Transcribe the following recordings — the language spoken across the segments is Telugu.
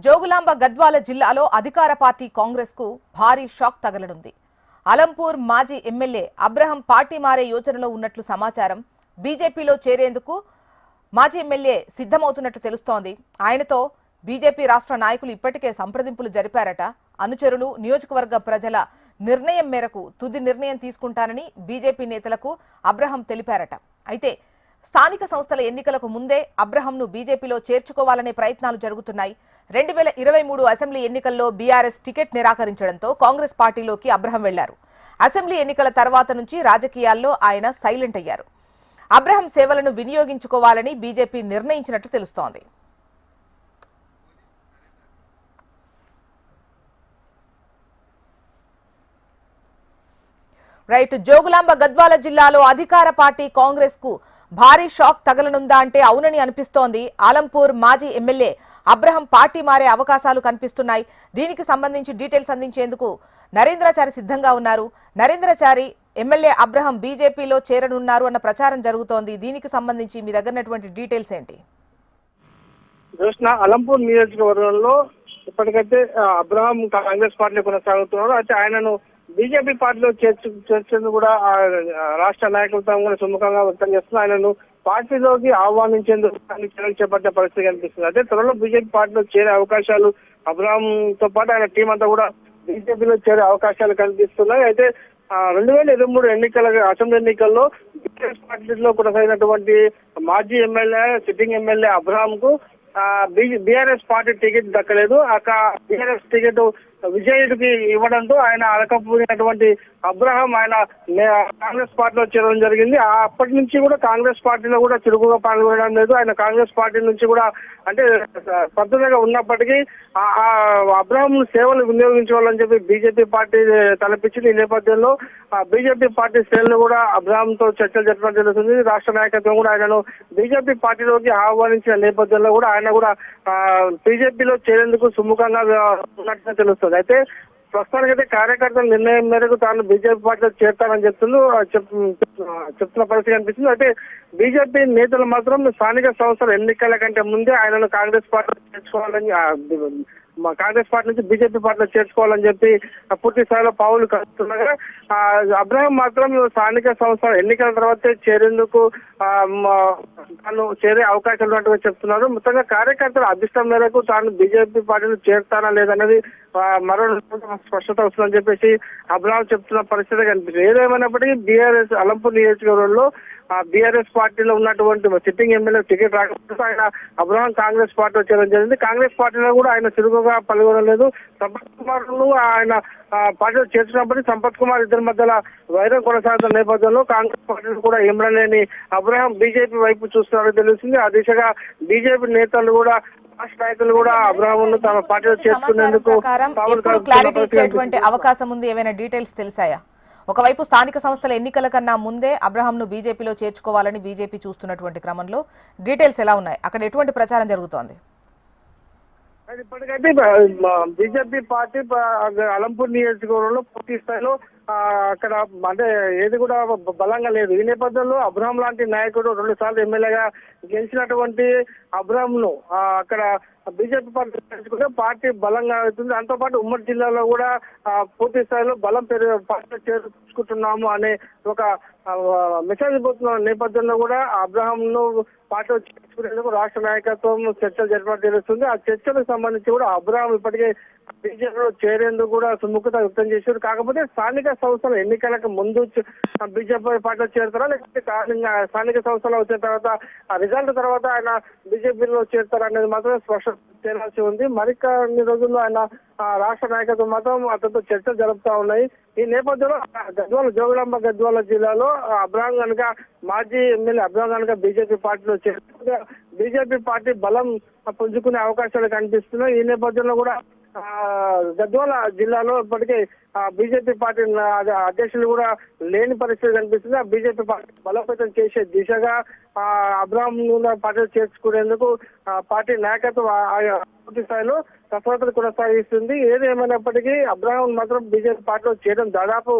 జోగులాంబ గద్వాల జిల్లాలో అధికార పార్టీ కాంగ్రెస్ కు భారీ షాక్ తగలనుంది. అలంపూర్ మాజీ ఎమ్మెల్యే అబ్రహం పార్టీ మారే యోచనలో ఉన్నట్లు సమాచారం. బీజేపీలో చేరేందుకు మాజీ ఎమ్మెల్యే సిద్ధమవుతున్నట్టు తెలుస్తోంది. ఆయనతో బీజేపీ రాష్ట్ర నాయకులు ఇప్పటికే సంప్రదింపులు జరిపారట. అనుచరులు నియోజకవర్గ ప్రజల నిర్ణయం మేరకు తుది నిర్ణయం తీసుకుంటానని బీజేపీ నేతలకు అబ్రహం తెలిపారట. అయితే స్థానిక సంస్థల ఎన్నికలకు ముందే అబ్రహంను బీజేపీలో చేర్చుకోవాలనే ప్రయత్నాలు జరుగుతున్నాయి. 2023 అసెంబ్లీ ఎన్నికల్లో బీఆర్ఎస్ టికెట్ నిరాకరించడంతో కాంగ్రెస్ పార్టీలోకి అబ్రహం వెళ్లారు. అసెంబ్లీ ఎన్నికల తర్వాత నుంచి రాజకీయాల్లో ఆయన సైలెంట్ అయ్యారు. అబ్రహం సేవలను వినియోగించుకోవాలని బీజేపీ నిర్ణయించినట్టు తెలుస్తోంది. రైట్, జోగులాంబ గద్వాల జిల్లాలో అధికార పార్టీ కాంగ్రెస్ కు భారీ షాక్ తగలనుందా అంటే అవునని అనిపిస్తోంది. ఆలంపూర్ మాజీ ఎమ్మెల్యే అబ్రహం పార్టీ మారే అవకాశాలు కనిపిస్తున్నాయి. దీనికి సంబంధించి డీటెయిల్స్ అందించేందుకు నరేంద్రచారి సిద్ధంగా ఉన్నారు. నరేంద్రచారి, ఎమ్మెల్యే అబ్రహం బీజేపీలో చేరనున్నారు అన్న ప్రచారం జరుగుతోంది. దీనికి సంబంధించి మీ దగ్గరటువంటి డీటెయిల్స్ ఏంటి? అలంపూర్ నియోజకవర్గంలో ఇప్పటికైతే అబ్రహం కాంగ్రెస్ పార్టీలో కొనసాగుతున్నారు. అయితే ఆయనను బీజేపీ పార్టీలో చేర్చేందుకు కూడా రాష్ట్ర నాయకులతో కూడా సుముఖంగా వ్యక్తం చేస్తున్నారు. ఆయనను పార్టీలోకి ఆహ్వానించేందుకు చర్యలు చేపట్టే పరిస్థితి కనిపిస్తుంది. అయితే త్వరలో బీజేపీ పార్టీలో చేరే అవకాశాలు అబ్రహం తో పాటు ఆయన టీం అంతా కూడా బీజేపీలో చేరే అవకాశాలు కనిపిస్తున్నాయి. అయితే 2023 ఎన్నికల అసెంబ్లీ ఎన్నికల్లో బీఆర్ఎస్ పార్టీలో కొనసాగినటువంటి మాజీ ఎమ్మెల్యే సిట్టింగ్ ఎమ్మెల్యే అబ్రహం కు బీఆర్ఎస్ పార్టీ టికెట్ దక్కలేదు. బీఆర్ఎస్ టికెట్ విజయుడికి ఇవ్వడంతో ఆయన అలకపోయినటువంటి అబ్రహం ఆయన కాంగ్రెస్ పార్టీలో చేరడం జరిగింది. అప్పటి నుంచి కూడా కాంగ్రెస్ పార్టీలో కూడా చురుకుగా పాల్గొనడం లేదు. ఆయన కాంగ్రెస్ పార్టీ నుంచి కూడా అంటే పద్ధతిగా ఉన్నప్పటికీ అబ్రహం సేవలు వినియోగించుకోవాలని చెప్పి బీజేపీ పార్టీ తలపించింది. ఈ నేపథ్యంలో బీజేపీ పార్టీ శ్రేణులు కూడా అబ్రహంతో చర్చలు జరపడం జరుగుతుంది. రాష్ట్ర నాయకత్వం కూడా ఆయనను బీజేపీ పార్టీలోకి ఆహ్వానించిన నేపథ్యంలో కూడా ఆయన కూడా బీజేపీలో చేరేందుకు సుముఖంగా ఉన్నట్టుగా తెలుస్తుంది. అయితే ప్రస్తుతానికైతే కార్యకర్తల నిర్ణయం మేరకు తాను బీజేపీ పార్టీలో చేరుతానని చెప్తున్న పరిస్థితి కనిపిస్తుంది. అయితే బీజేపీ నేతలు మాత్రం స్థానిక సంస్థల ఎన్నికల కంటే ముందే ఆయనను కాంగ్రెస్ పార్టీలో చేర్చుకోవాలని కాంగ్రెస్ పార్టీ నుంచి బీజేపీ పార్టీలో చేర్చుకోవాలని చెప్పి పూర్తి స్థాయిలో పావులు కలుపుతుండగా అబ్రహం మాత్రం స్థానిక సంస్థల ఎన్నికల తర్వాతే చేరేందుకు తాను చేరే అవకాశాలు ఉన్నట్టుగా చెప్తున్నారు. మొత్తంగా కార్యకర్తల అభిష్టం మేరకు తాను బీజేపీ పార్టీలో చేరుతానా లేదన్నది మరో స్పష్టత వస్తుందని చెప్పేసి అబ్రహం చెప్తున్న పరిస్థితి కనిపిస్తుంది. ఏదేమైనప్పటికీ బీఆర్ఎస్ అలంపూర్ నియోజకవర్గంలో బీఆర్ఎస్ పార్టీలో ఉన్నటువంటి సిట్టింగ్ ఎమ్మెల్యే టికెట్ రాకపోతే ఆయన అబ్రహం కాంగ్రెస్ పార్టీలో చేరడం జరిగింది. కాంగ్రెస్ పార్టీలో కూడా ఆయన చురుకుగా పాల్గొనలేదు. సంపత్ కుమార్ ను ఆయన పార్టీలో చేర్చినప్పటికీ సంపత్ కుమార్ ఇద్దరి మధ్యలో వైరం కొనసాగుతున్న నేపథ్యంలో కాంగ్రెస్ పార్టీలో కూడా ఇమ్రాన్ అబ్రహం బీజేపీ వైపు చూస్తున్నారని తెలుస్తుంది. ఆ దిశగా బీజేపీ నేతలు కూడా రాష్ట్ర నాయకులు కూడా అబ్రహం తమ పార్టీలో చేర్చుకునేందుకు క్లారిటీ ఇచ్చేటువంటి అవకాశం ఉంది. ఏమైనా డీటెయిల్స్ తెలిసాయా? ఒకవైపు స్థానిక సంస్థల ఎన్నికల కన్నా ముందే అబ్రహంను బీజేపీలో చేర్చుకోవాలని బీజేపీ చూస్తున్నటువంటి క్రమంలో డీటెయిల్స్ ఎలా ఉన్నాయి? అక్కడ ఎటువంటి ప్రచారం జరుగుతోంది? ఇప్పటికైతే బీజేపీ పార్టీ అలంపూర్ నియోజకవర్గంలో పూర్తి స్థాయిలో అక్కడ అంటే ఏది కూడా బలంగా లేదు. ఈ నేపథ్యంలో అబ్రహం లాంటి నాయకుడు 2 సార్లు ఎమ్మెల్యేగా గెలిచినటువంటి అబ్రహం ను అక్కడ బీజేపీ పార్టీ చేసుకుంటే పార్టీ బలంగా అవుతుంది. దాంతో పాటు ఉమ్మడి జిల్లాలో కూడా పూర్తి స్థాయిలో బలం పార్టీలో చేర్చుకుంటున్నాము అనే ఒక మెసేజ్ పోతున్న నేపథ్యంలో కూడా అబ్రహం ను పార్టీలో చేర్చుకునేందుకు రాష్ట్ర నాయకత్వం చర్చలు జరిపినట్టు తెలుస్తుంది. ఆ చర్చలకు సంబంధించి కూడా అబ్రహం ఇప్పటికే బీజేపీలో చేరేందుకు కూడా సుముఖత వ్యక్తం చేశారు. కాకపోతే స్థానిక సంస్థల ఎన్నికలకు ముందు బీజేపీ పార్టీలో చేరుతారా లేకపోతే స్థానిక సంస్థలు వచ్చిన తర్వాత రిజల్ట్ తర్వాత ఆయన బీజేపీలో చేరుతారా అనేది మాత్రం స్పష్టత చేయాల్సి ఉంది. మరికొన్ని రోజుల్లో ఆయన రాష్ట్ర నాయకత్వం మాత్రం అతనితో చర్చలు జరుపుతా ఉన్నాయి. ఈ నేపథ్యంలో జోగులాంబ గద్వాల జిల్లాలో అబ్రహం కనుక మాజీ ఎమ్మెల్యే అబ్రహం కనుక బీజేపీ పార్టీలో చేరితే బీజేపీ పార్టీ బలం పుంజుకునే అవకాశాలు కనిపిస్తున్నాయి. ఈ నేపథ్యంలో కూడా గద్వాల జిల్లాలో ఇప్పటికే బీజేపీ పార్టీ అధ్యక్షులు కూడా లేని పరిస్థితి కనిపిస్తుంది. ఆ బీజేపీ పార్టీ బలోపేతం చేసే దిశగా అబ్రహం పార్టీలో చేర్చుకునేందుకు పార్టీ నాయకత్వం పూర్తి స్థాయిలో కసరత్తులు కొనసాగిస్తుంది. ఏది ఏమైనప్పటికీ అబ్రహం మాత్రం బీజేపీ పార్టీలో చేయడం దాదాపు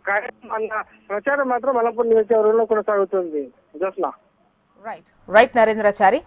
ఖాయం అన్న ప్రచారం మాత్రం అలంపూర్ నియోజకవర్గంలో కొనసాగుతుంది. రైట్ నరేంద్రచారి.